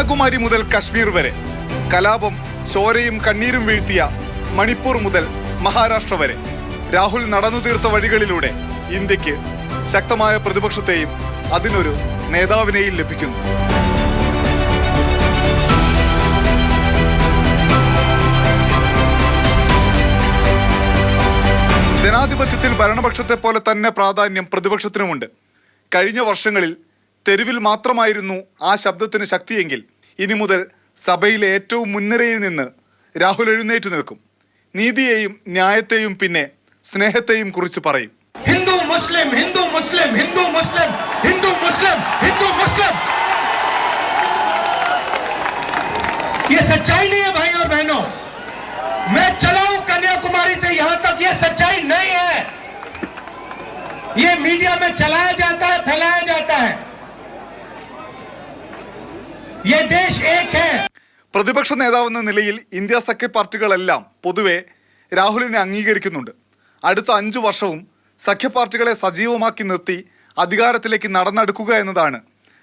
കന്യാകുമാരി മുതൽ കശ്മീർ വരെ കലാപം ചോരയും കണ്ണീരും വീഴ്ത്തിയ മണിപ്പൂർ മുതൽ മഹാരാഷ്ട്ര വരെ രാഹുൽ നടന്നു തീർത്ത വഴികളിലൂടെ ഇന്ത്യക്ക് ശക്തമായ പ്രതിപക്ഷത്തെയും അതിനൊരു നേതാവിനെയും ലഭിക്കുന്നു. ജനാധിപത്യത്തിൽ ഭരണപക്ഷത്തെ പോലെ തന്നെ പ്രാധാന്യം പ്രതിപക്ഷത്തിനുമുണ്ട്. കഴിഞ്ഞ വർഷങ്ങളിൽ തെരുവിൽ മാത്രമായിരുന്നു ആ ശബ്ദത്തിന് ശക്തിയെങ്കിൽ ഇനി മുതൽ സഭയിലെ ഏറ്റവും മുൻനിരയിൽ നിന്ന് രാഹുൽ എഴുന്നേറ്റു നിൽക്കും. നീതിയെയും ന്യായത്തെയും പിന്നെ സ്നേഹത്തെയും കുറിച്ച് പറയും. हिंदू मुस्लिम हिंदू मुस्लिम हिंदू मुस्लिम हिंदू मुस्लिम हिंदू मुस्लिम, ये सच्चाई नहीं है भाई और बहनों. मैं चला हूं कन्याकुमारी से यहां तक, ये सच्चाई नहीं है. ये मीडिया में चलाया जाता है, फैलाया जाता है. ये देश एक है. പ്രതിപക്ഷ നേതാവെന്ന നിലയിൽ ഇന്ത്യ സഖ്യ പാർട്ടികളെല്ലാം പൊതുവെ രാഹുലിനെ അംഗീകരിക്കുന്നുണ്ട്. അടുത്ത 5 വർഷവും സഖ്യ പാർട്ടികളെ സജീവമാക്കി നിർത്തി അധികാരത്തിലേക്ക് നടന്നെടുക്കുക എന്നതാണ്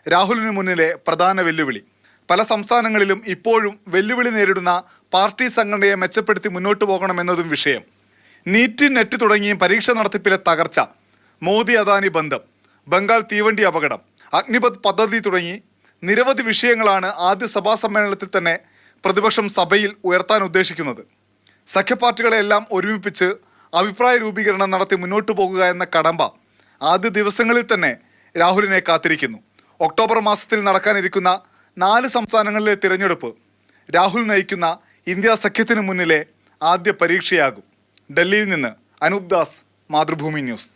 രാഹുലിന് മുന്നിലെ പ്രധാന വെല്ലുവിളി. പല സംസ്ഥാനങ്ങളിലും ഇപ്പോഴും വെല്ലുവിളി നേരിടുന്ന പാർട്ടി സംഘടനയെ മെച്ചപ്പെടുത്തി മുന്നോട്ട് പോകണമെന്നതും വിഷയം. നീറ്റ് നെറ്റ് തുടങ്ങിയ പരീക്ഷ നടത്തിപ്പിലെ തകർച്ച, മോദി അദാനി ബന്ധം, ബംഗാൾ തീവണ്ടി അപകടം, അഗ്നിപഥ് പദ്ധതി തുടങ്ങി നിരവധി വിഷയങ്ങളാണ് ആദ്യ സഭാ സമ്മേളനത്തിൽ തന്നെ പ്രതിപക്ഷം സഭയിൽ ഉയർത്താൻ ഉദ്ദേശിക്കുന്നത്. സഖ്യപാർട്ടികളെല്ലാം ഒരുമിപ്പിച്ച് അഭിപ്രായ രൂപീകരണം നടത്തി മുന്നോട്ടു പോകുക എന്ന കടമ്പ ആദ്യ ദിവസങ്ങളിൽ തന്നെ രാഹുലിനെ കാത്തിരിക്കുന്നു. ഒക്ടോബർ മാസത്തിൽ നടക്കാനിരിക്കുന്ന 4 സംസ്ഥാനങ്ങളിലെ തിരഞ്ഞെടുപ്പ് രാഹുൽ നയിക്കുന്ന ഇന്ത്യ സഖ്യത്തിന് മുന്നിലെ ആദ്യ പരീക്ഷയാകും. ഡൽഹിയിൽ നിന്ന് അനൂപ് ദാസ്, മാതൃഭൂമി ന്യൂസ്.